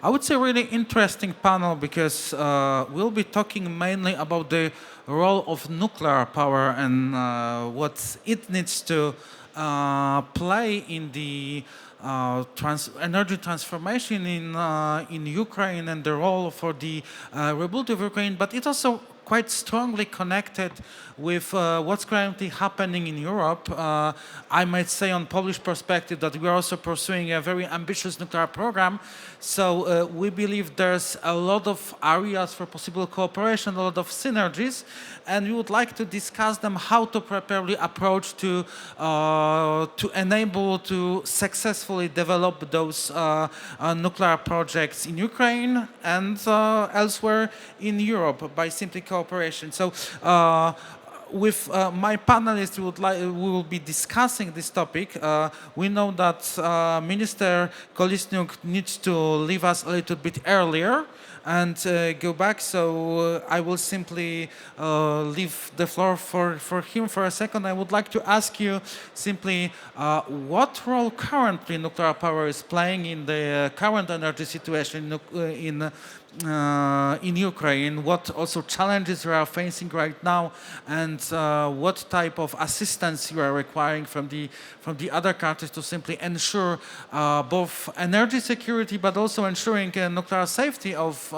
I would say really interesting panel because we'll be talking mainly about the role of nuclear power and what it needs to play in the energy transformation in Ukraine and the role for the rebuild of Ukraine, but it also quite strongly connected with what's currently happening in Europe. I might say on Polish perspective that we are also pursuing a very ambitious nuclear program. So we believe there's a lot of areas for possible cooperation, a lot of synergies, and we would like to discuss them, how to properly approach to enable to successfully develop those nuclear projects in Ukraine and elsewhere in Europe by simply cooperation. So with my panelists, we will be discussing this topic. We know that Minister Kolesniuk needs to leave us a little bit earlier and go back, so I will simply leave the floor for him for a second. I would like to ask you simply what role currently nuclear power is playing in the current energy situation in Ukraine, what also challenges you are facing right now, and what type of assistance you are requiring from the other countries to simply ensure both energy security, but also ensuring nuclear safety of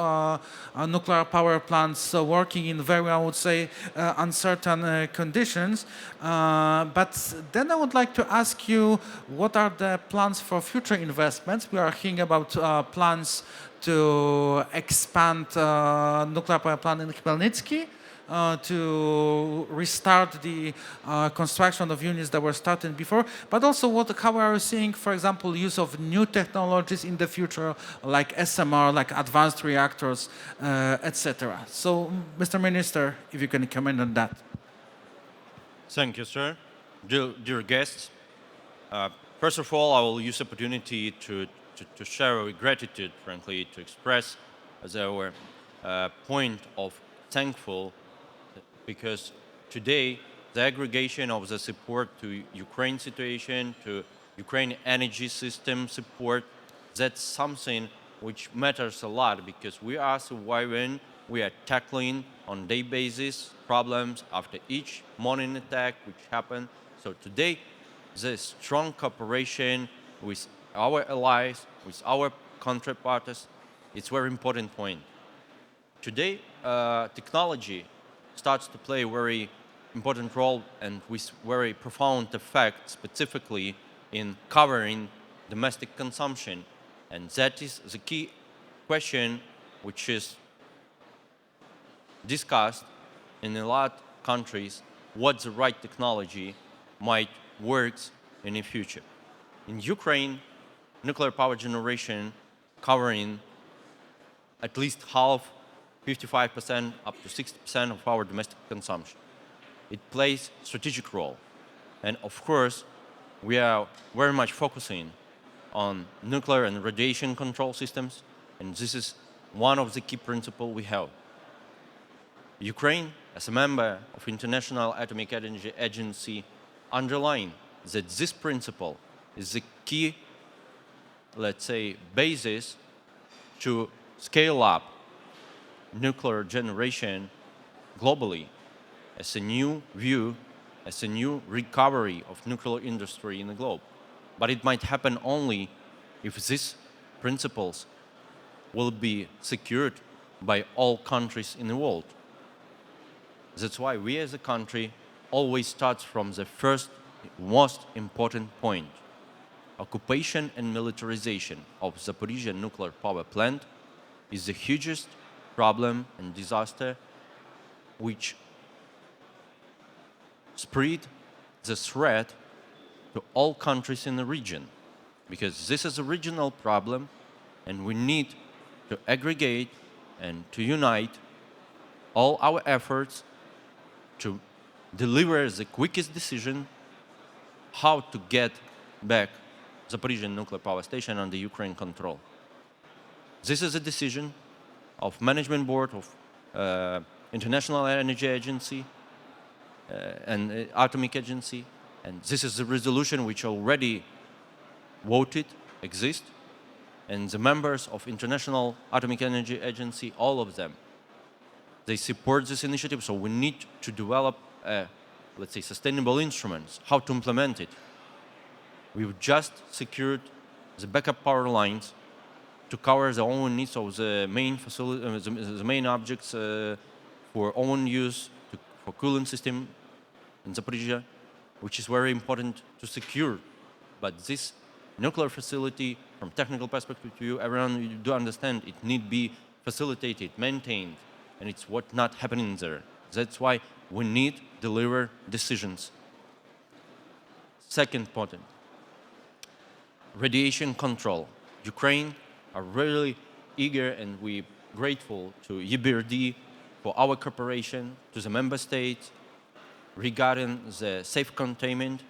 nuclear power plants working in very, I would say, uncertain conditions. But then I would like to ask you, what are the plans for future investments? We are hearing about plans to expand nuclear power plant in Khmelnytsky, to restart the construction of units that were started before, but also how are you seeing, for example, use of new technologies in the future, like SMR, like advanced reactors, etc. So, Mr. Minister, if you can comment on that. Thank you, sir. Dear guests, first of all, I will use the opportunity to share our gratitude, frankly, to express as our point of thankful, because today the aggregation of the support to Ukraine situation, to Ukraine energy system support, that's something which matters a lot, because we are surviving, we are tackling on day basis problems after each morning attack which happened. So today, the strong cooperation with our allies, with our counterparts, it's a very important point. Today, technology starts to play a very important role and with very profound effect, specifically in covering domestic consumption. And that is the key question which is discussed in a lot of countries, what the right technology might work in the future. In Ukraine, nuclear power generation covering at least half, 55% up to 60% of our domestic consumption. It plays a strategic role. And of course, we are very much focusing on nuclear and radiation control systems, and this is one of the key principles we have. Ukraine, as a member of International Atomic Energy Agency, underlined that this principle is the key, let's say, basis to scale up nuclear generation globally as a new view, as a new recovery of nuclear industry in the globe. But it might happen only if these principles will be secured by all countries in the world. That's why we as a country always start from the first, most important point. Occupation and militarization of Zaporizhzhia nuclear power plant is the hugest problem and disaster which spread the threat to all countries in the region, because this is a regional problem and we need to aggregate and to unite all our efforts to deliver the quickest decision how to get back Zaporizhzhia nuclear power station under Ukraine control. This is a decision of Management Board of International Energy Agency and Atomic Agency, and this is a resolution which already voted, exists, and the members of International Atomic Energy Agency, all of them, they support this initiative. So we need to develop, let's say, sustainable instruments, how to implement it. We've just secured the backup power lines to cover the own needs of the main facility, the main objects for own use, for cooling system in Zaporizhia, which is very important to secure. But this nuclear facility, from technical perspective view, everyone you do understand it need be facilitated, maintained, and it's what not happening there. That's why we need deliver decisions. Second point, radiation control. Ukraine are really eager, and we're grateful to EBRD for our cooperation, to the member states regarding the safe containment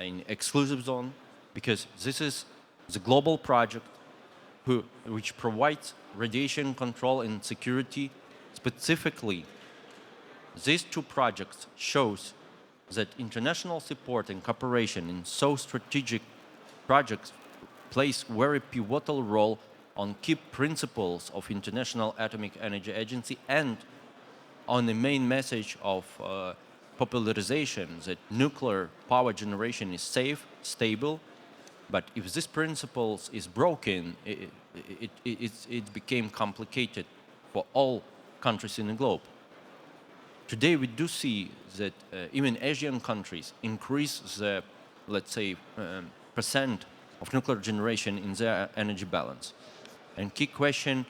in exclusive zone, because this is the global project which provides radiation control and security. Specifically, these two projects shows that international support and cooperation in so strategic projects plays very pivotal role on key principles of International Atomic Energy Agency and on the main message of popularization that nuclear power generation is safe, stable, but if this principle is broken, it became complicated for all countries in the globe. Today we do see that even Asian countries increase the, let's say, percent of nuclear generation in their energy balance. And key question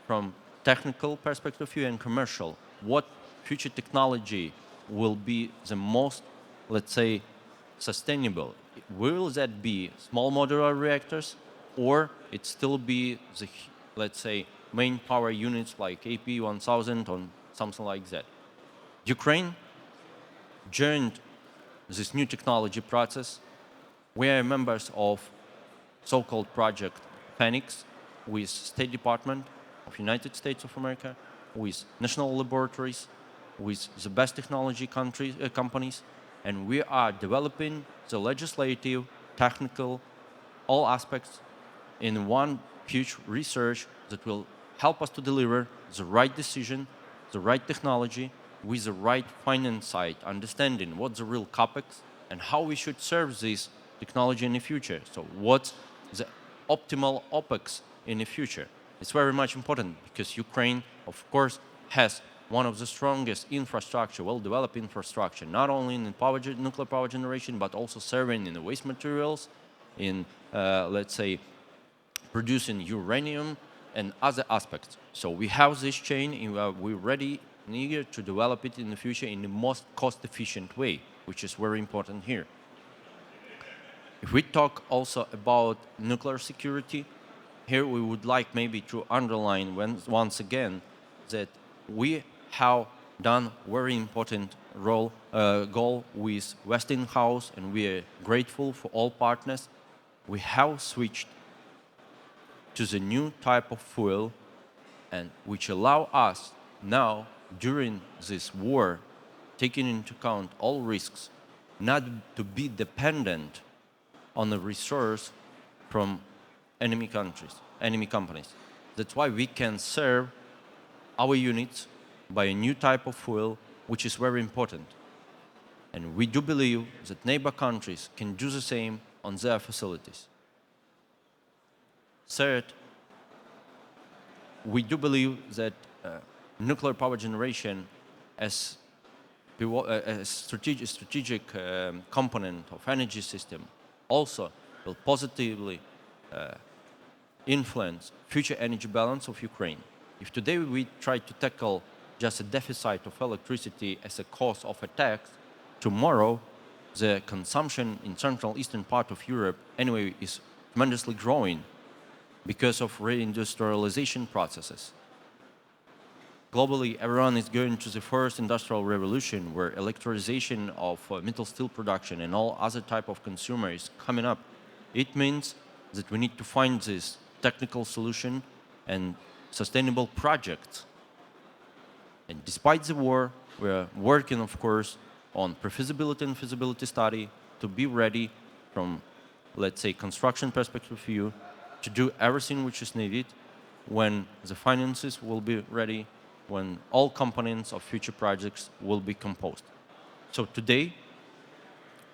from technical perspective view and commercial, what future technology will be the most, let's say, sustainable? Will that be small modular reactors, or it still be the, let's say, main power units like AP1000 or something like that? Ukraine joined this new technology process. We are members of so-called project Phoenix with State Department of United States of America, with national laboratories, with the best technology companies, and we are developing the legislative, technical, all aspects in one huge research that will help us to deliver the right decision, the right technology, with the right finance side, understanding what's the real capex and how we should serve this technology in the future. So what's the optimal OPEX in the future? It's very much important because Ukraine, of course, has one of the strongest infrastructure, well-developed infrastructure, not only in nuclear power generation, but also serving in the waste materials, in, let's say, producing uranium and other aspects. So we have this chain, and we're ready and eager to develop it in the future in the most cost-efficient way, which is very important here. If we talk also about nuclear security, here we would like maybe to underline once again that we have done very important goal with Westinghouse, and we are grateful for all partners. We have switched to the new type of fuel, and which allow us now, during this war, taking into account all risks, not to be dependent on a resource from enemy countries, enemy companies. That's why we can serve our units by a new type of fuel, which is very important. And we do believe that neighbor countries can do the same on their facilities. Third, we do believe that nuclear power generation as a strategic component of energy system also will positively influence future energy balance of Ukraine. If today we try to tackle just a deficit of electricity as a cause of attacks, tomorrow the consumption in Central Eastern part of Europe anyway is tremendously growing because of reindustrialization processes. Globally, everyone is going to the first industrial revolution where electrification of metal steel production and all other type of consumer is coming up. It means that we need to find this technical solution and sustainable projects. And despite the war, we are working, of course, on pre-feasibility and feasibility study to be ready from, let's say, construction perspective view to do everything which is needed when the finances will be ready, when all components of future projects will be composed. So today,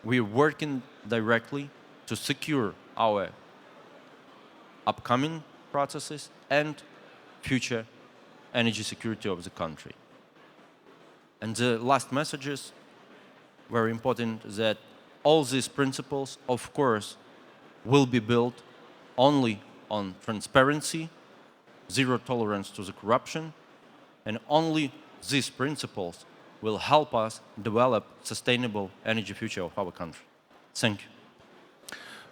we are working directly to secure our upcoming processes and future energy security of the country. And the last message is very important, that all these principles, of course, will be built only on transparency, zero tolerance to the corruption, and only these principles will help us develop sustainable energy future of our country. Thank you.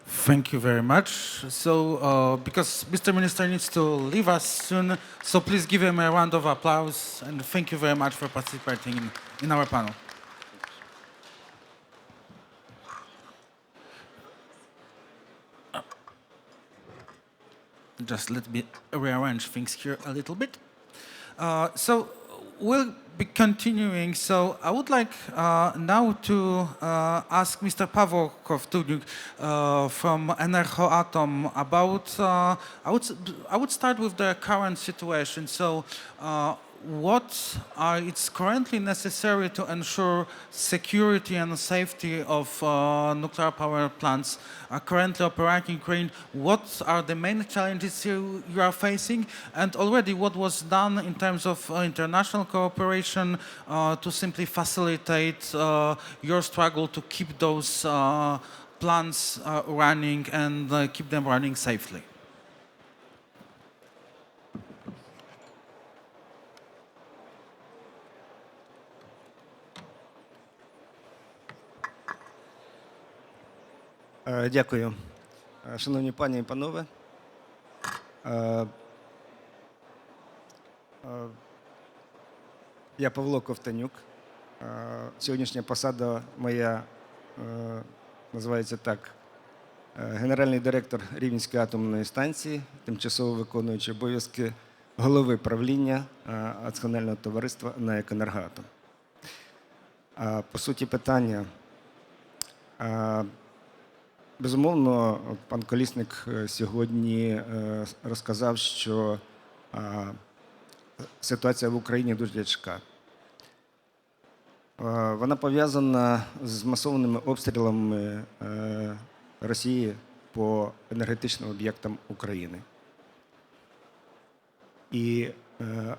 Thank you very much. So, because Mr. Minister needs to leave us soon, so please give him a round of applause, and thank you very much for participating in our panel. Just let me rearrange things here a little bit. So we'll be continuing. So I would like now to ask Mr. Paweł Kowtuniuk from Energoatom about, I would start with the current situation. So what is currently necessary to ensure security and safety of nuclear power plants currently operating in Ukraine? What are the main challenges you are facing? And already what was done in terms of international cooperation to simply facilitate your struggle to keep those plants running and keep them running safely? Дякую. Шановні пані і панове, я Павло Ковтонюк. Сьогоднішня посада моя називається так: генеральний директор Рівненської атомної станції, тимчасово виконуючий обов'язки голови правління акціонерного товариства НАЕК «Енергоатом». По суті питання. Безумовно, пан Колісник сьогодні розказав, що ситуація в Україні дуже тяжка. Вона пов'язана з масованими обстрілами Росії по енергетичним об'єктам України. І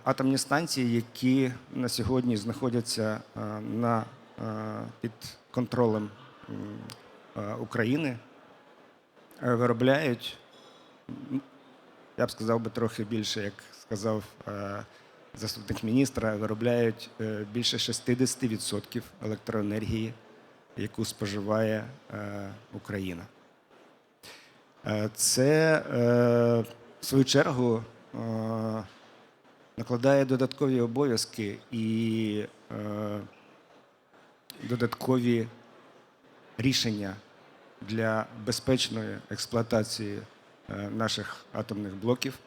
атомні станції, які на сьогодні знаходяться під контролем України, виробляють, я б сказав би трохи більше, як сказав заступник міністра, виробляють більше 60% електроенергії, яку споживає Україна. Це, в свою чергу, накладає додаткові обов'язки і додаткові рішення для безпечної експлуатації наших атомних блоків,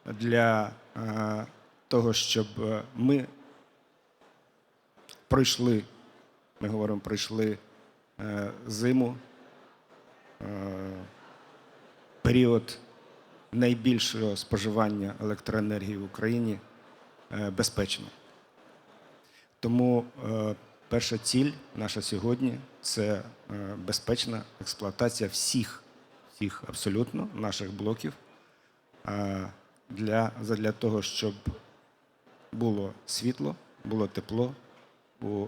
для того, щоб ми пройшли зиму, період найбільшого споживання електроенергії в Україні безпечно. Тому перша ціль наша сьогодні – це безпечна експлуатація всіх абсолютно наших блоків для того, щоб було світло, було тепло у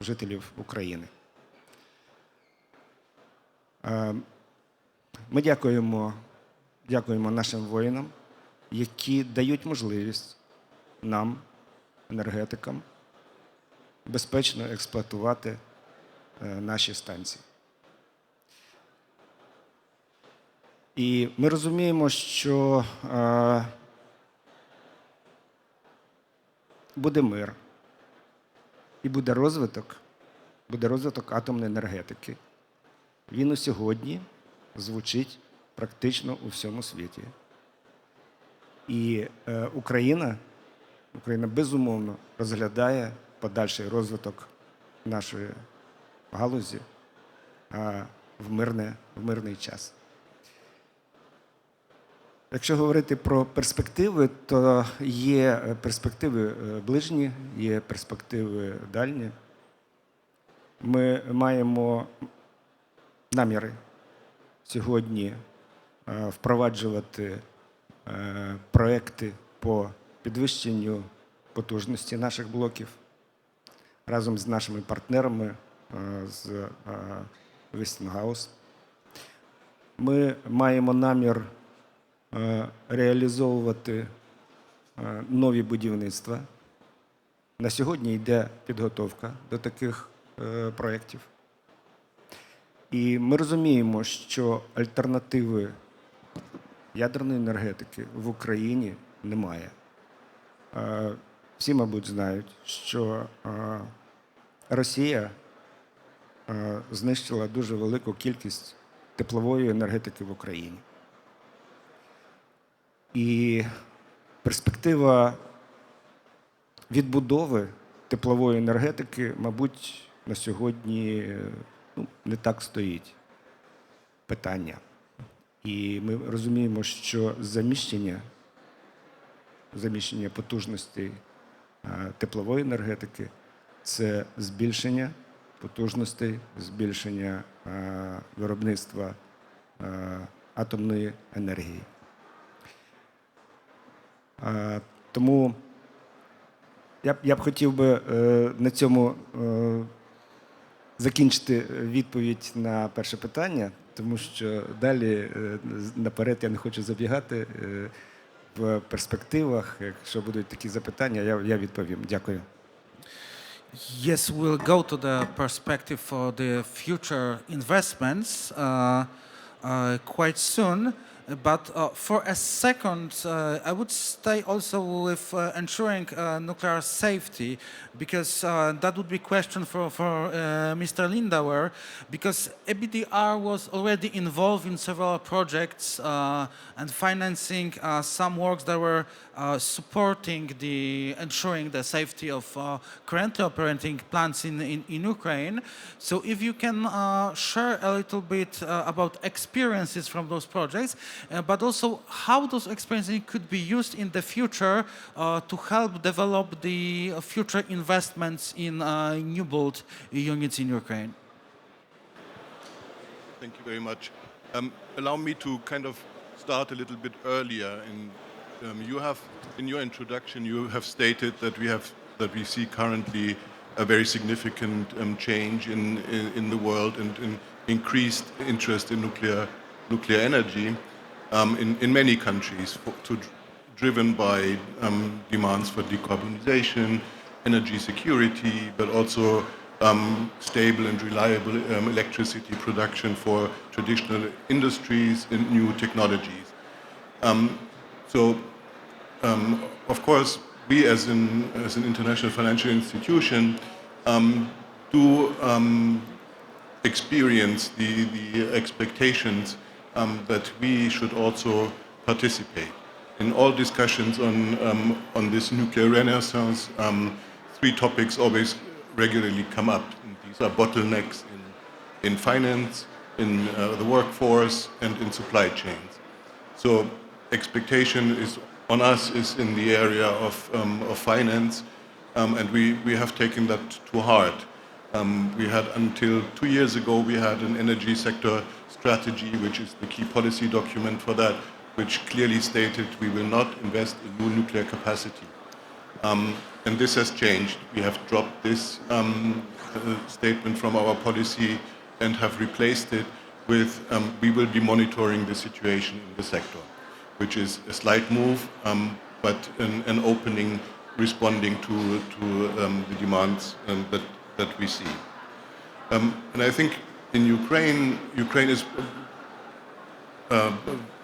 жителів України. Ми дякуємо нашим воїнам, які дають можливість нам, енергетикам, безпечно експлуатувати наші станції. І ми розуміємо, що буде мир і буде розвиток атомної енергетики. Він у сьогодні звучить практично у всьому світі. І Україна безумовно розглядає подальший розвиток нашої галузі в мирний час. Якщо говорити про перспективи, то є перспективи ближні, є перспективи дальні. Ми маємо наміри сьогодні впроваджувати проекти по підвищенню потужності наших блоків разом з нашими партнерами з Westinghouse. Ми маємо намір реалізовувати нові будівництва. На сьогодні йде підготовка до таких проєктів. І ми розуміємо, що альтернативи ядерної енергетики в Україні немає. Всі, мабуть, знають, що Росія знищила дуже велику кількість теплової енергетики в Україні. І перспектива відбудови теплової енергетики, мабуть, на сьогодні не так стоїть питання. І ми розуміємо, що заміщення потужностей теплової енергетики – це збільшення потужностей, збільшення виробництва атомної енергії. Тому я б хотів би на цьому закінчити відповідь на перше питання, тому що далі наперед я не хочу забігати. В перспективах, якщо будуть такі запитання, я відповім. Дякую. Yes, we'll go to the perspective for the future investments quite soon. But for a second, I would stay also with ensuring nuclear safety, because that would be a question for Mr. Lindauer, because EBDR was already involved in several projects and financing some works that were supporting ensuring the safety of currently operating plants in Ukraine. So if you can share a little bit about experiences from those projects, but also how those experiences could be used in the future to help develop the future investments in new build units in Ukraine. Thank you very much. Allow me to kind of start a little bit earlier. You have, in your introduction, you have stated that we see currently a very significant change in the world and an increased interest in nuclear energy in many countries, driven by demands for decarbonization, energy security, but also stable and reliable electricity production for traditional industries and new technologies. Of course, we as an international financial institution do experience the expectations that we should also participate. In all discussions on this nuclear renaissance, three topics always regularly come up. And these are bottlenecks in finance, in the workforce, and in supply chains. So expectation on us is in the area of finance, and we have taken that to heart. We had, until 2 years ago, we had an energy sector strategy, which is the key policy document for that, which clearly stated we will not invest in new nuclear capacity. And this has changed. We have dropped this statement from our policy and have replaced it with we will be monitoring the situation in the sector, which is a slight move, but an opening responding to the demands that we see. And I think in Ukraine is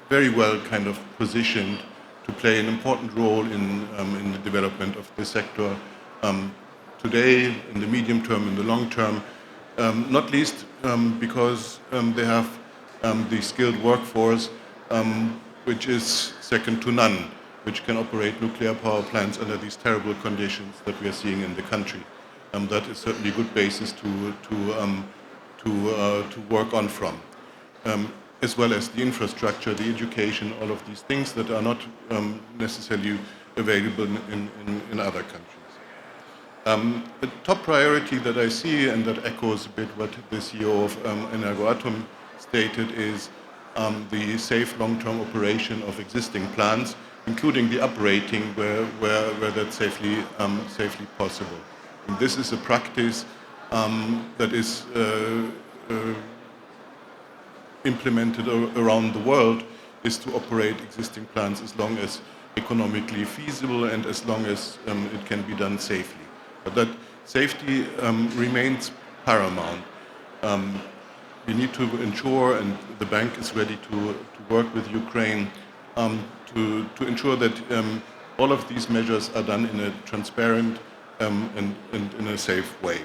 very well kind of positioned to play an important role in the development of this sector today, in the medium term, in the long term, not least because they have the skilled workforce, which is second to none, which can operate nuclear power plants under these terrible conditions that we are seeing in the country. That is certainly a good basis to work on from. as well as the infrastructure, the education, all of these things that are not necessarily available in other countries. The top priority that I see, and that echoes a bit what the CEO of Energoatom stated, is the safe long-term operation of existing plants, including the uprating where that's safely possible. And this is a practice that is implemented around the world, is to operate existing plants as long as economically feasible and as long as it can be done safely. But that safety remains paramount. We need to ensure, and the bank is ready to work with Ukraine to ensure that all of these measures are done in a transparent and in a safe way.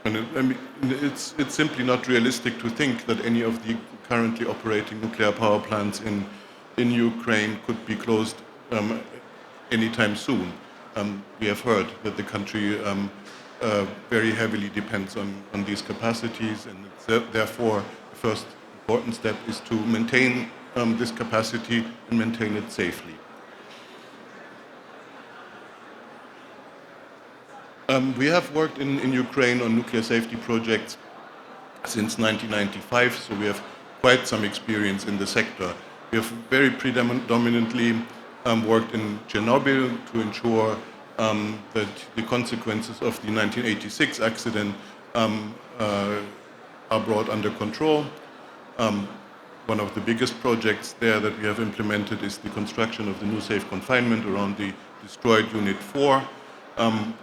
It's simply not realistic to think that any of the currently operating nuclear power plants in Ukraine could be closed anytime soon. We have heard that the country very heavily depends on these capacities, and therefore the first important step is to maintain this capacity and maintain it safely. We have worked in Ukraine on nuclear safety projects since 1995, so we have quite some experience in the sector. We have very predominantly worked in Chernobyl to ensure that the consequences of the 1986 accident are brought under control. One of the biggest projects there that we have implemented is the construction of the new safe confinement around the destroyed Unit 4,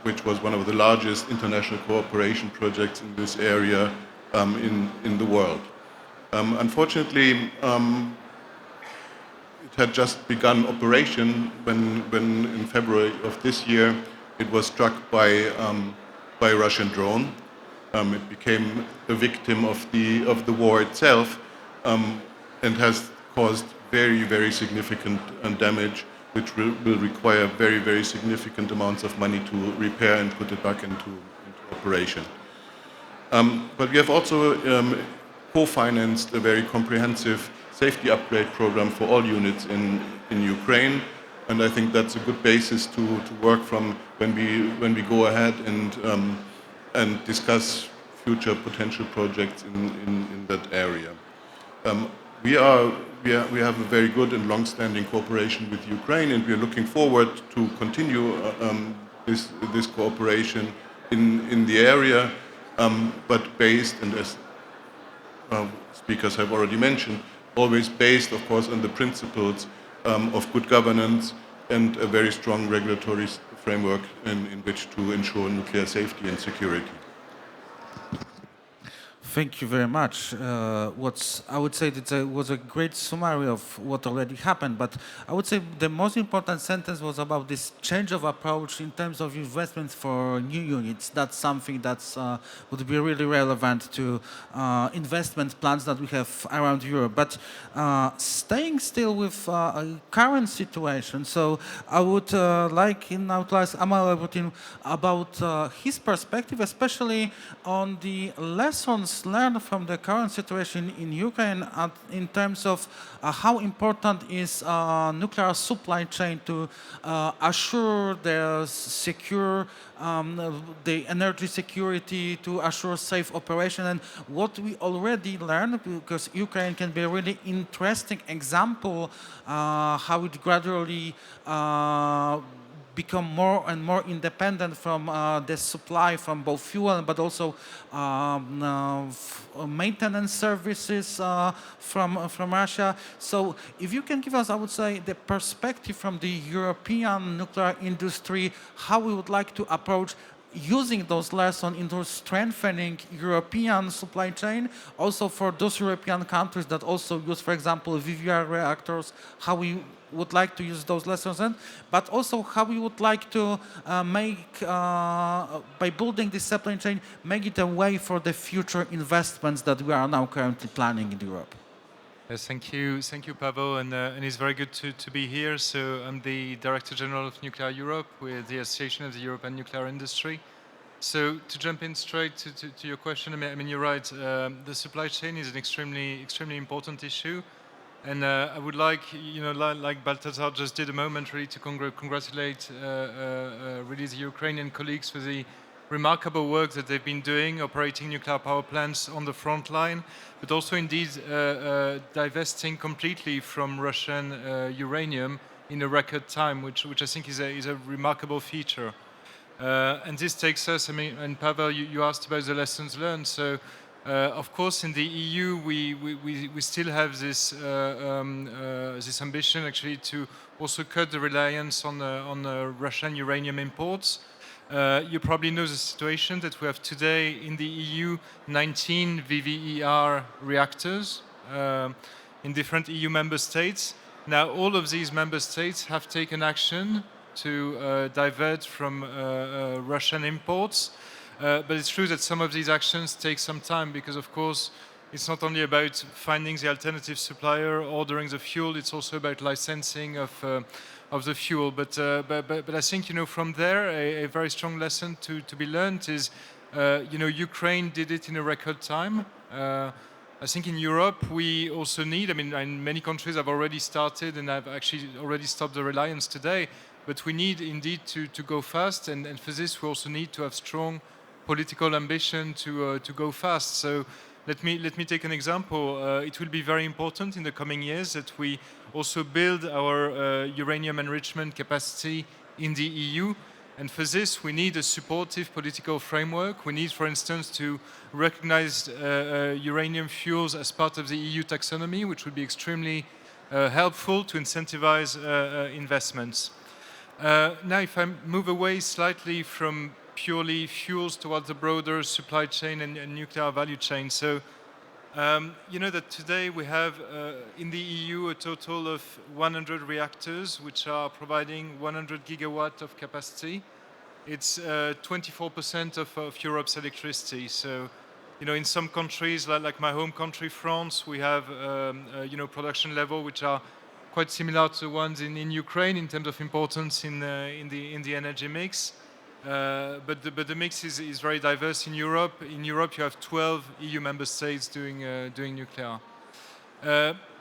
which was one of the largest international cooperation projects in this area in the world. Unfortunately, it had just begun operation when in February of this year it was struck by a Russian drone. It became a victim of the war itself and has caused very, very significant damage, which will require very, very significant amounts of money to repair and put it back into operation. But we have also co-financed a very comprehensive safety upgrade program for all units in Ukraine, and I think that's a good basis to work from when we go ahead and discuss future potential projects in that area. We have a very good and long-standing cooperation with Ukraine, and we are looking forward to continue this cooperation in the area, but based, and as speakers have already mentioned, always based, of course, on the principles of good governance and a very strong regulatory framework in which to ensure nuclear safety and security. Thank you very much. I would say that it was a great summary of what already happened, but I would say the most important sentence was about this change of approach in terms of investments for new units. That's something that would be really relevant to investment plans that we have around Europe. But staying still with current situation, so I would like now to ask Amal about his perspective, especially on the lessons learned from the current situation in Ukraine in terms of how important is nuclear supply chain to assure the secure the energy security, to assure safe operation, and what we already learned, because Ukraine can be a really interesting example how it gradually become more and more independent from the supply from both fuel but also maintenance services from Russia. So if you can give us, I would say, the perspective from the European nuclear industry, how we would like to approach using those lessons into strengthening European supply chain, also for those European countries that also use, for example, VVR reactors, how we would like to use those lessons in, but also how we would like to make, by building this supply chain, make it a way for the future investments that we are now currently planning in Europe. Yes, thank you, Pavel, and it's very good to be here. So I'm the Director General of Nuclear Europe with the Association of the European Nuclear Industry. So to jump in straight to your question, I mean, you're right. The supply chain is an extremely important issue, and I would like, like Balthazar just did a moment, really to congratulate really the Ukrainian colleagues for the remarkable work that they've been doing, operating nuclear power plants on the front line, but also indeed divesting completely from Russian uranium in a record time, which I think is a remarkable feature. And this takes us, I mean, and Pavel, you asked about the lessons learned. So, of course, in the EU, we still have this this ambition actually to also cut the reliance on Russian uranium imports. You probably know the situation that we have today in the EU: 19 VVER reactors in different EU member states. Now, all of these member states have taken action to divert from Russian imports. But it's true that some of these actions take some time because, of course, it's not only about finding the alternative supplier, ordering the fuel, it's also about licensing of the fuel. But I think, from there, a very strong lesson to be learned is, Ukraine did it in a record time. I think in Europe, we also need, I mean, and many countries have already started and have actually already stopped the reliance today, but we need indeed to go fast, and for this we also need to have strong political ambition to go fast. So let me take an example. It will be very important in the coming years that we also build our uranium enrichment capacity in the EU. And for this, we need a supportive political framework. We need, for instance, to recognize uranium fuels as part of the EU taxonomy, which would be extremely helpful to incentivize investments. Now, if I move away slightly from purely fuels towards the broader supply chain and nuclear value chain. So, you know that today we have in the EU a total of 100 reactors which are providing 100 gigawatt of capacity. It's 24% of Europe's electricity. So, in some countries, like my home country, France, we have, production level which are quite similar to the ones in Ukraine in terms of importance in the energy mix. But the mix is very diverse in Europe. In Europe, you have 12 EU member states doing nuclear.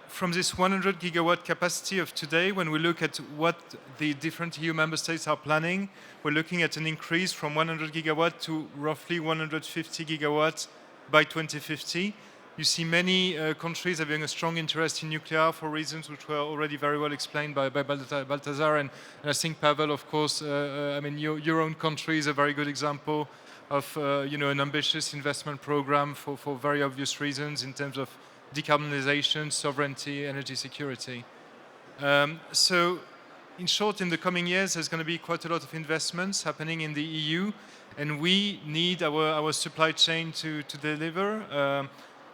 From this 100 gigawatt capacity of today, when we look at what the different EU member states are planning, we're looking at an increase from 100 gigawatt to roughly 150 gigawatts by 2050. You see many countries having a strong interest in nuclear for reasons which were already very well explained by Balthazar, and I think, Pavel, of course, I mean, your own country is a very good example of an ambitious investment program for very obvious reasons in terms of decarbonization, sovereignty, energy security. So, in short, in the coming years, there's going to be quite a lot of investments happening in the EU, and we need our supply chain to deliver.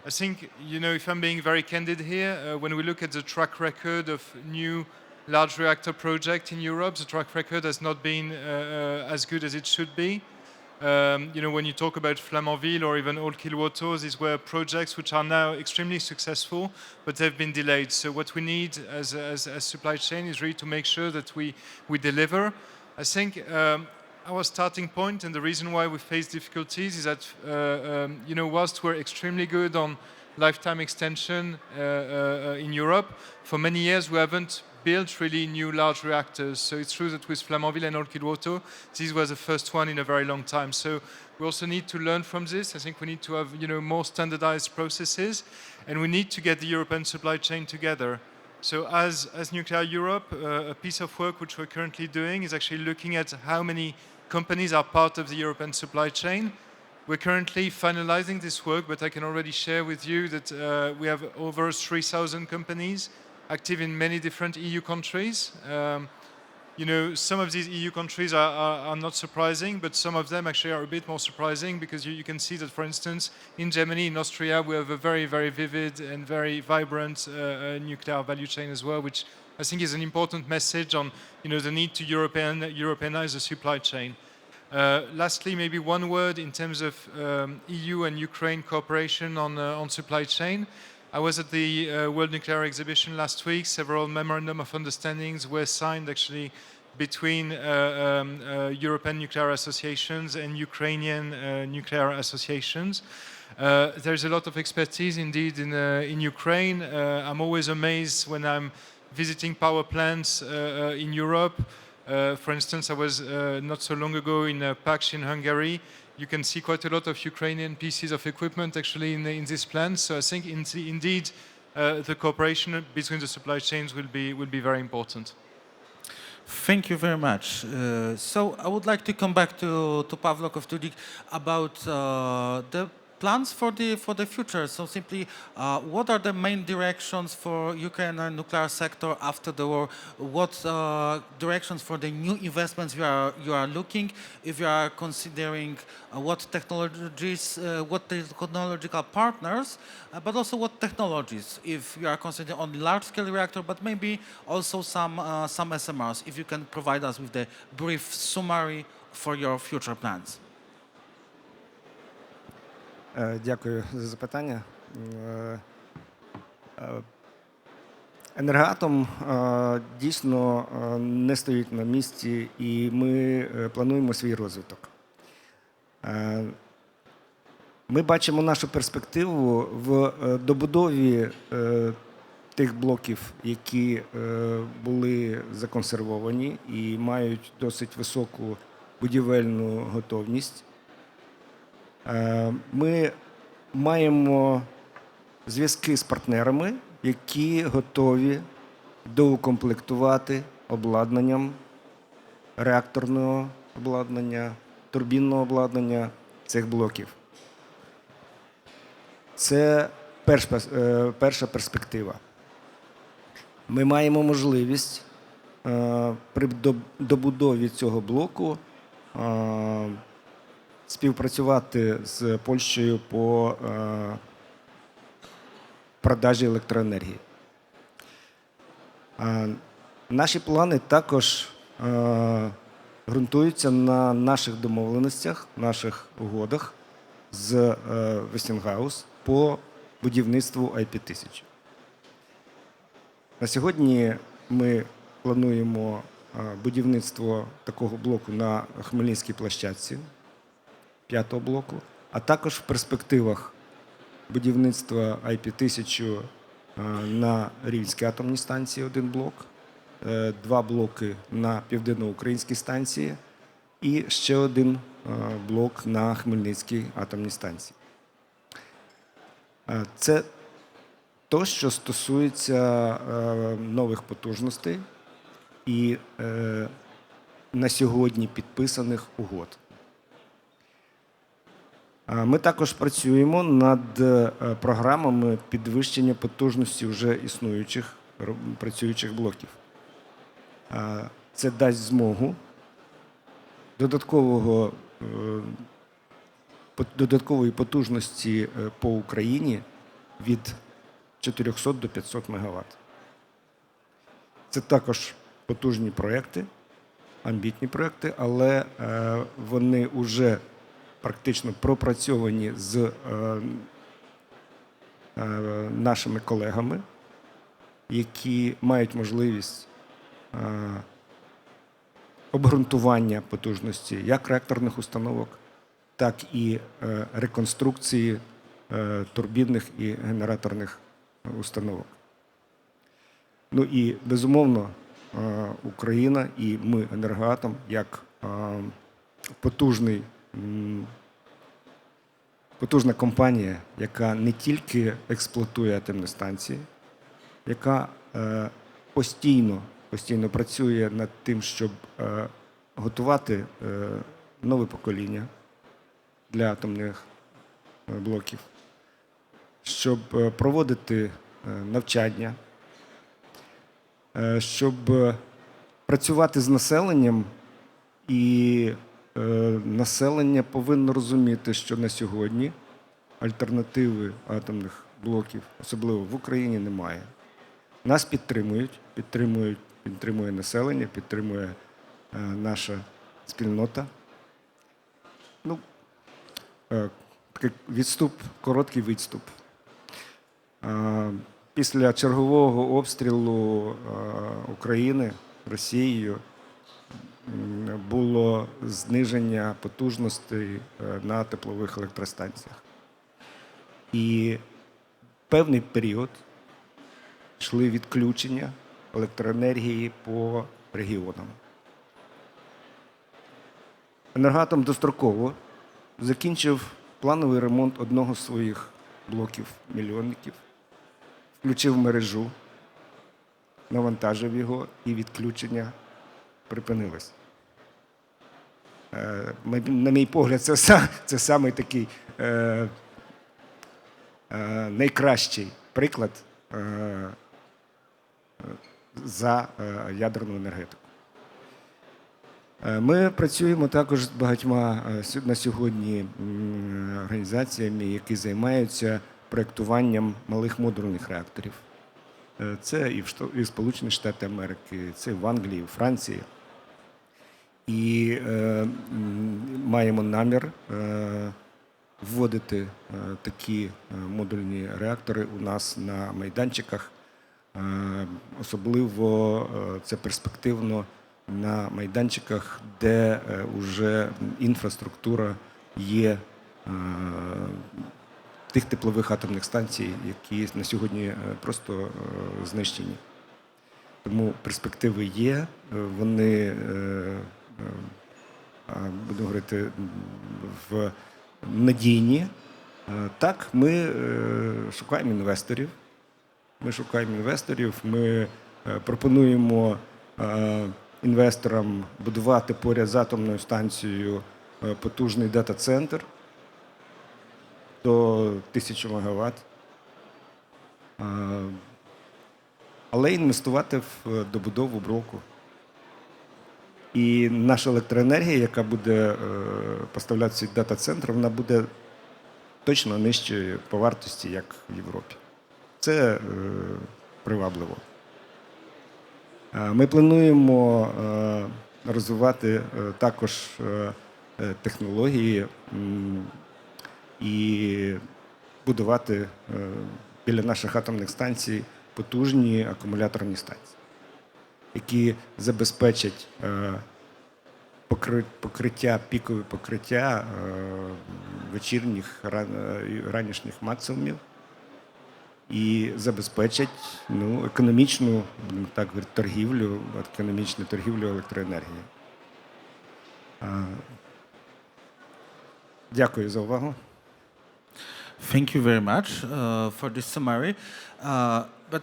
I think, if I'm being very candid here, when we look at the track record of new large reactor projects in Europe, the track record has not been as good as it should be. When you talk about Flamanville or even Olkiluoto, these were projects which are now extremely successful, but they've been delayed. So what we need as supply chain is really to make sure that we deliver. I think our starting point and the reason why we face difficulties is that, whilst we're extremely good on lifetime extension in Europe, for many years we haven't built really new large reactors. So it's true that with Flamanville and Olkiluoto, this was the first one in a very long time. So we also need to learn from this. I think we need to have, more standardized processes, and we need to get the European supply chain together. So as Nuclear Europe, a piece of work which we're currently doing is actually looking at how many companies are part of the European supply chain. We're currently finalizing this work, but I can already share with you that we have over 3,000 companies active in many different EU countries. Some of these EU countries are not surprising, but some of them actually are a bit more surprising because you can see that, for instance, in Germany, in Austria, we have a very, very vivid and very vibrant nuclear value chain as well, which I think is an important message on the need to Europeanize the supply chain. Lastly, maybe one word in terms of EU and Ukraine cooperation on supply chain. I was at the World Nuclear Exhibition last week. Several memorandum of understandings were signed actually between European nuclear associations and Ukrainian nuclear associations. There's a lot of expertise indeed in Ukraine. I'm always amazed when I'm visiting power plants in Europe. For instance, I was not so long ago in Paks in Hungary. You can see quite a lot of Ukrainian pieces of equipment actually in this plant. So I think indeed the cooperation between the supply chains will be very important. Thank you very much. So I would like to come back to Pavlo Kovtudik about the plans for the future. So simply, what are the main directions for Ukraine nuclear sector after the war? What directions for the new investments you are looking? If you are considering what technologies, what technological partners, but also what technologies? If you are considering only large-scale reactor, but maybe also some SMRs. If you can provide us with the brief summary for your future plans. Дякую за запитання. Енергоатом дійсно не стоїть на місці, і ми плануємо свій розвиток. Ми бачимо нашу перспективу в добудові тих блоків, які були законсервовані і мають досить високу будівельну готовність. Ми маємо зв'язки з партнерами, які готові доукомплектувати обладнанням реакторного обладнання, турбінного обладнання цих блоків. Це перша перспектива. Ми маємо можливість при добудові цього блоку співпрацювати з Польщею по продажі електроенергії. Наші плани також ґрунтуються на наших домовленостях, наших угодах з Westinghouse по будівництву IP-1000. На сьогодні ми плануємо будівництво такого блоку на Хмельницькій площадці, 5-го блоку, а також в перспективах будівництва IP-1000 на Рівненській атомній станції 1 блок, 2 блоки на Південноукраїнській станції і ще 1 блок на Хмельницькій атомній станції. Це то, що стосується нових потужностей і на сьогодні підписаних угод. Ми також працюємо над програмами підвищення потужності вже існуючих працюючих блоків. Це дасть змогу додаткової потужності по Україні від 400 до 500 МВт. Це також потужні проекти, амбітні проекти, але вони вже практично пропрацьовані з нашими колегами, які мають можливість обґрунтування потужності як реакторних установок, так і реконструкції турбінних і генераторних установок. Ну і, безумовно, Україна і ми, Енергоатом, як потужна компанія, яка не тільки експлуатує атомні станції, яка постійно працює над тим, щоб готувати нове покоління для атомних блоків, щоб проводити навчання, щоб працювати з населенням, і населення повинно розуміти, що на сьогодні альтернативи атомних блоків, особливо в Україні, немає. Нас підтримує населення, підтримує наша спільнота. Ну, короткий відступ. Після чергового обстрілу України Росією було зниження потужностей на теплових електростанціях. І певний період йшли відключення електроенергії по регіонам. Енергоатом достроково закінчив плановий ремонт одного з своїх блоків-мільйонників, включив мережу, навантажив його і відключення припинилось. На мій погляд, це саме такий найкращий приклад за ядерну енергетику. Ми працюємо також з багатьма на сьогодні організаціями, які займаються проєктуванням малих модульних реакторів. Це і в Сполучені Штати Америки, це в Англії, в Франції. І маємо намір вводити такі модульні реактори у нас на майданчиках. Особливо це перспективно на майданчиках, де вже інфраструктура є тих теплових атомних станцій, які на сьогодні просто знищені. Тому перспективи є, вони, буду говорити, надійні. Так, ми шукаємо інвесторів. Ми пропонуємо інвесторам будувати поряд з атомною станцією потужний дата-центр до 1000 МВт. Але інвестувати в добудову блоку. І наша електроенергія, яка буде поставлятися від дата-центру, вона буде точно нижчою по вартості, як в Європі. Це привабливо. Ми плануємо розвивати також технології і будувати біля наших атомних станцій потужні акумуляторні станції, які забезпечать пікове покриття вечірніх ранішніх максимумів і забезпечать економічну, так говорити, економічну торгівлю електроенергією. Дякую за увагу. Thank you very much for this summary. But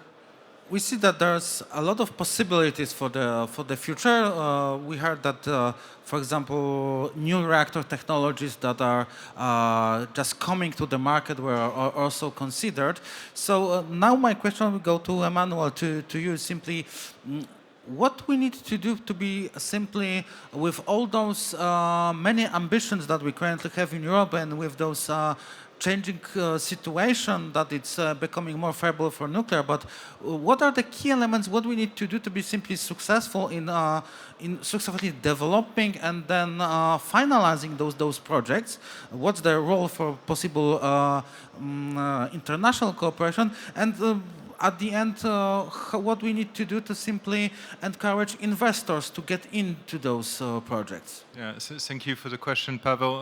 we see that there's a lot of possibilities for the future. We heard that, for example, new reactor technologies that are just coming to the market were also considered. So now my question will go to Emmanuel, to you simply. What we need to do to be simply, with all those many ambitions that we currently have in Europe and with those changing situation that it's becoming more favorable for nuclear, but what are the key elements, what we need to do to be simply successful in successfully developing and then finalizing those projects? What's the role for possible international cooperation? And at the end, what we need to do to simply encourage investors to get into those projects? Yeah, so thank you for the question, Pavel.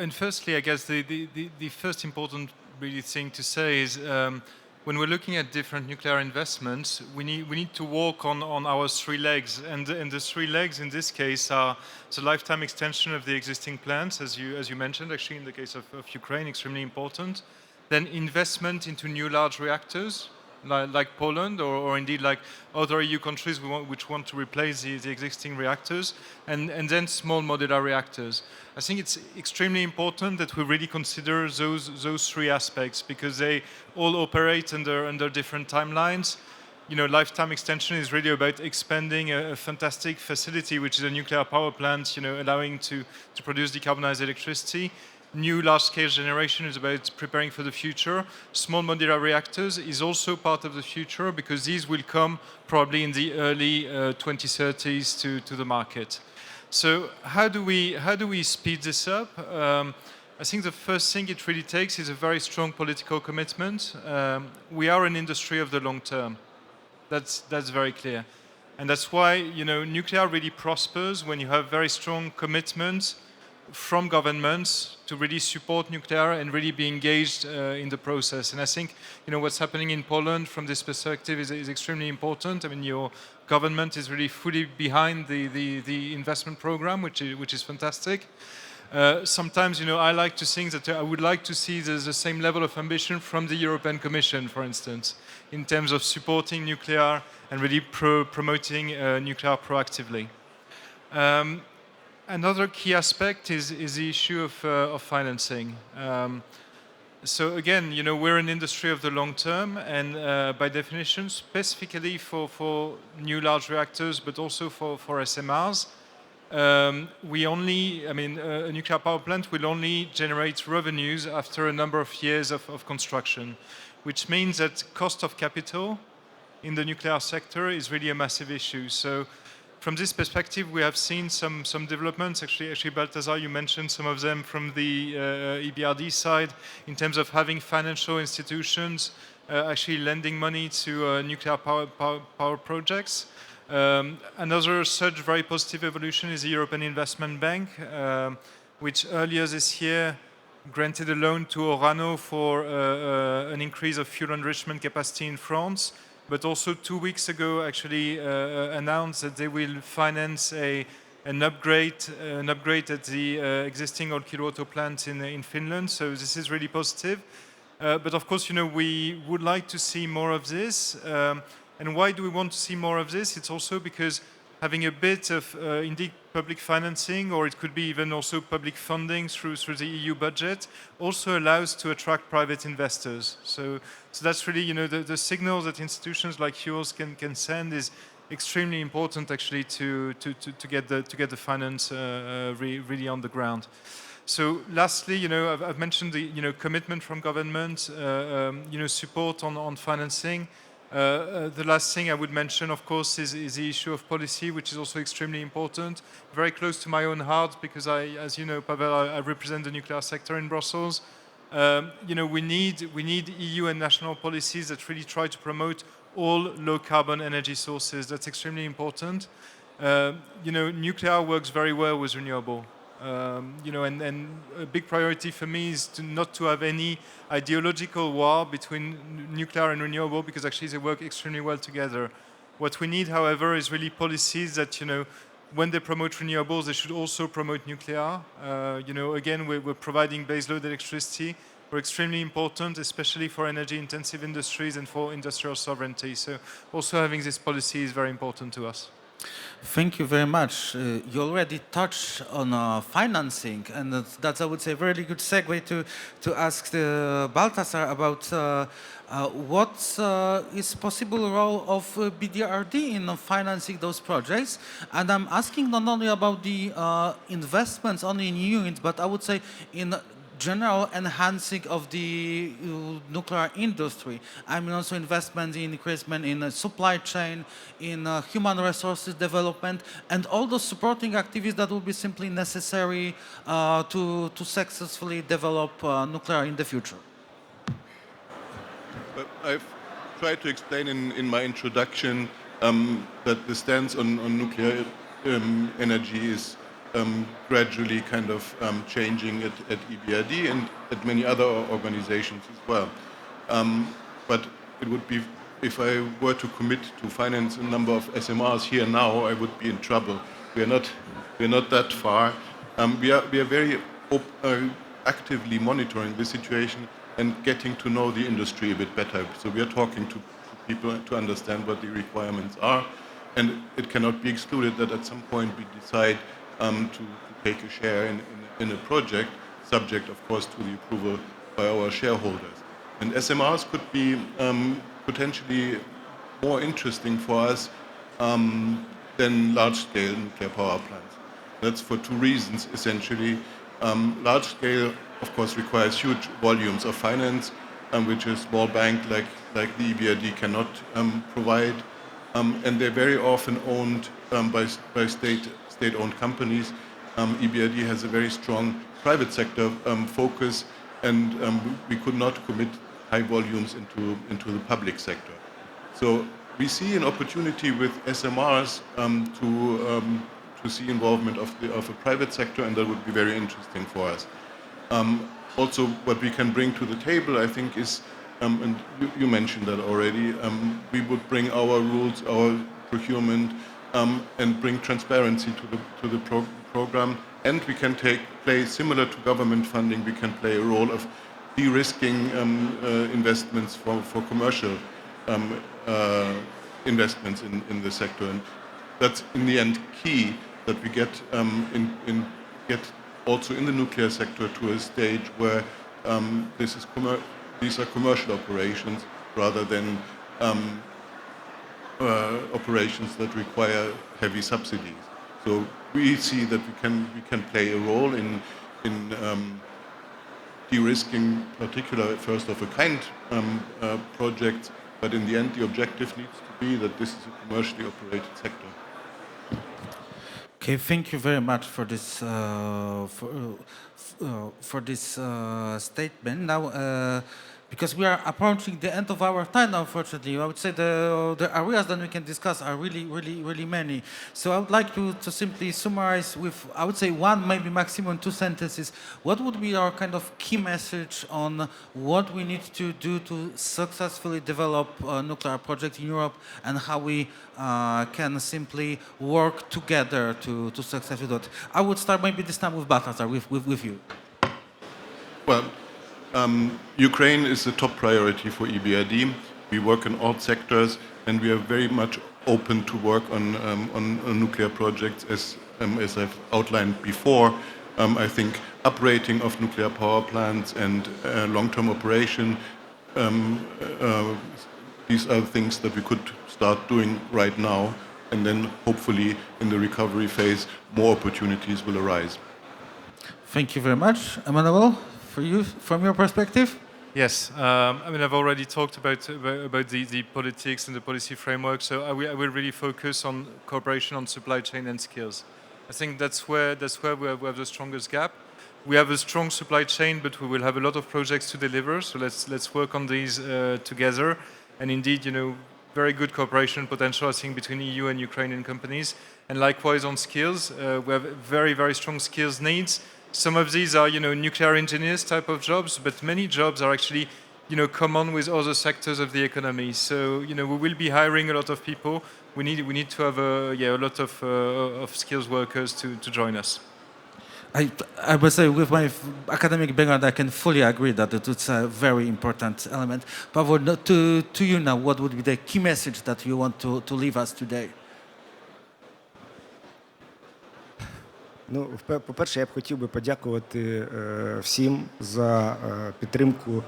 And firstly, I guess the first important really thing to say is when we're looking at different nuclear investments, we need to walk on our three legs, and the three legs in this case are the lifetime extension of the existing plants, as you mentioned, actually in the case of Ukraine, extremely important. Then investment into new large reactors, like Poland, or indeed like other EU countries which want to replace the existing reactors, and then small modular reactors. I think it's extremely important that we really consider those three aspects, because they all operate under different timelines. You know, lifetime extension is really about expanding a fantastic facility, which is a nuclear power plant, you know, allowing to produce decarbonized electricity. New large-scale generation is about preparing for the future. Small modular reactors is also part of the future, because these will come probably in the early 2030s to the market. So how do we speed this up? I think the first thing it really takes is a very strong political commitment. We are an industry of the long term. That's very clear. And that's why, you know, nuclear really prospers when you have very strong commitments from governments to really support nuclear and really be engaged in the process. And I think, you know, what's happening in Poland from this perspective is extremely important. I mean, your government is really fully behind the investment program, which is fantastic. Sometimes, you know, I like to think that I would like to see the same level of ambition from the European Commission, for instance, in terms of supporting nuclear and really promoting nuclear proactively. Another key aspect is the issue of financing. So again, you know, we're an industry of the long term, and by definition, specifically for new large reactors, but also for SMRs, we only, I mean, a nuclear power plant will only generate revenues after a number of years of construction, which means that cost of capital in the nuclear sector is really a massive issue. So from this perspective, we have seen some developments. Actually, Balthazar, you mentioned some of them from the EBRD side in terms of having financial institutions actually lending money to nuclear power projects. Another such very positive evolution is the European Investment Bank, which earlier this year granted a loan to Orano for an increase of fuel enrichment capacity in France, but also 2 weeks ago actually announced that they will finance an upgrade at the existing Olkiluoto plant in Finland. So this is really positive. But of course, you know, we would like to see more of this. And why do we want to see more of this? It's also because having a bit of indeed public financing, or it could be even also public funding through the EU budget, also allows to attract private investors. So that's really, you know, the signal that institutions like yours can send is extremely important actually to get the finance really on the ground. So lastly, you know, I've mentioned the, you know, commitment from government, you know, support on financing. The last thing I would mention, of course, is the issue of policy, which is also extremely important, very close to my own heart, because as you know, Pavel, I represent the nuclear sector in Brussels. You know, we need EU and national policies that really try to promote all low-carbon energy sources. That's extremely important. You know, nuclear works very well with renewable. You know, and a big priority for me is not to have any ideological war between nuclear and renewable, because actually they work extremely well together. What we need, however, is really policies that, you know, when they promote renewables, they should also promote nuclear. You know, again, we're providing baseload electricity. We're extremely important, especially for energy-intensive industries and for industrial sovereignty. So also having this policy is very important to us. Thank you very much. You already touched on financing, and that's, I would say, a really good segue to ask Balthazar about what is possible role of BDRD in financing those projects. And I'm asking not only about the investments only in units, but I would say in general enhancing of the nuclear industry. I mean also investment in increasement in supply chain, in human resources development, and all those supporting activities that will be simply necessary to successfully develop nuclear in the future. But I've tried to explain in my introduction that the stance on nuclear energy is gradually kind of changing at EBRD and at many other organizations as well. But it would be, if I were to commit to finance a number of SMRs here now, I would be in trouble. We're not that far. We are very actively monitoring the situation and getting to know the industry a bit better. So we are talking to people to understand what the requirements are, and it cannot be excluded that at some point we decide to take a share in a project, subject, of course, to the approval by our shareholders. And SMRs could be potentially more interesting for us than large-scale nuclear power plants. That's for two reasons, essentially. Large-scale, of course, requires huge volumes of finance, which a small bank like the EBRD cannot provide. And they're very often owned by state-owned companies. EBRD has a very strong private sector focus, and we could not commit high volumes into the public sector. So we see an opportunity with SMRs to see involvement of a private sector, and that would be very interesting for us. Also, what we can bring to the table, I think, is, and you mentioned that already, we would bring our rules, our procurement, and bring transparency to the program, and we can play similar to government funding. We can play a role of de-risking investments for commercial investments in the sector, and that's in the end key that we get get also in the nuclear sector to a stage where these are commercial operations rather than operations that require heavy subsidies. So we see that we can play a role in de-risking particular first-of-a-kind projects, but in the end the objective needs to be that this is a commercially operated sector. Okay, thank you very much for this statement. Now, because we are approaching the end of our time, unfortunately, I would say the areas that we can discuss are really many. So I would like to simply summarize with, I would say, one, maybe maximum 2 sentences. What would be our kind of key message on what we need to do to successfully develop a nuclear project in Europe, and how we can simply work together to successfully do it? I would start maybe this time with Balthazar, with you. Well, Ukraine is a top priority for EBRD. We work in all sectors, and we are very much open to work on nuclear projects, as I've outlined before. I think uprating of nuclear power plants and long-term operation, these are things that we could start doing right now, and then hopefully in the recovery phase, more opportunities will arise. Thank you very much. Emmanuel, for you, from your perspective? Yes, I mean, I've already talked about the politics and the policy framework, so I will really focus on cooperation on supply chain and skills. I think that's where we have the strongest gap. We have a strong supply chain, but we will have a lot of projects to deliver, so let's work on these together. And indeed, you know, very good cooperation potential, I think, between EU and Ukrainian companies. And likewise on skills, we have very strong skills needs. Some of these are, you know, nuclear engineers type of jobs, but many jobs are actually, you know, common with other sectors of the economy. So, you know, we will be hiring a lot of people. We need to have a lot of skills workers to join us. I would say, with my academic background, I can fully agree that it's a very important element. Pavel, to you now, what would be the key message that you want to leave us today? Ну, по-перше, я б хотів би подякувати всім за підтримку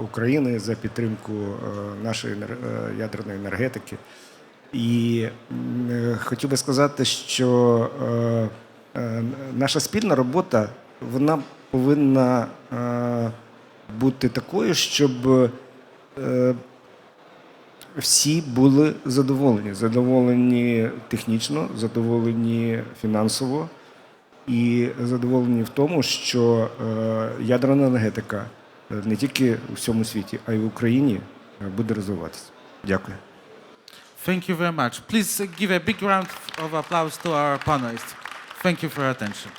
України, за підтримку нашої ядерної енергетики. І хотів би сказати, що наша спільна робота, вона повинна бути такою, щоб всі були задоволені. Задоволені технічно, задоволені фінансово і задоволені в тому, що ядерна енергетика не тільки у всьому світі, а й в Україні буде розвиватися. Дякую. Thank you very much. Please give a big round of applause to our panelists. Thank you for your attention.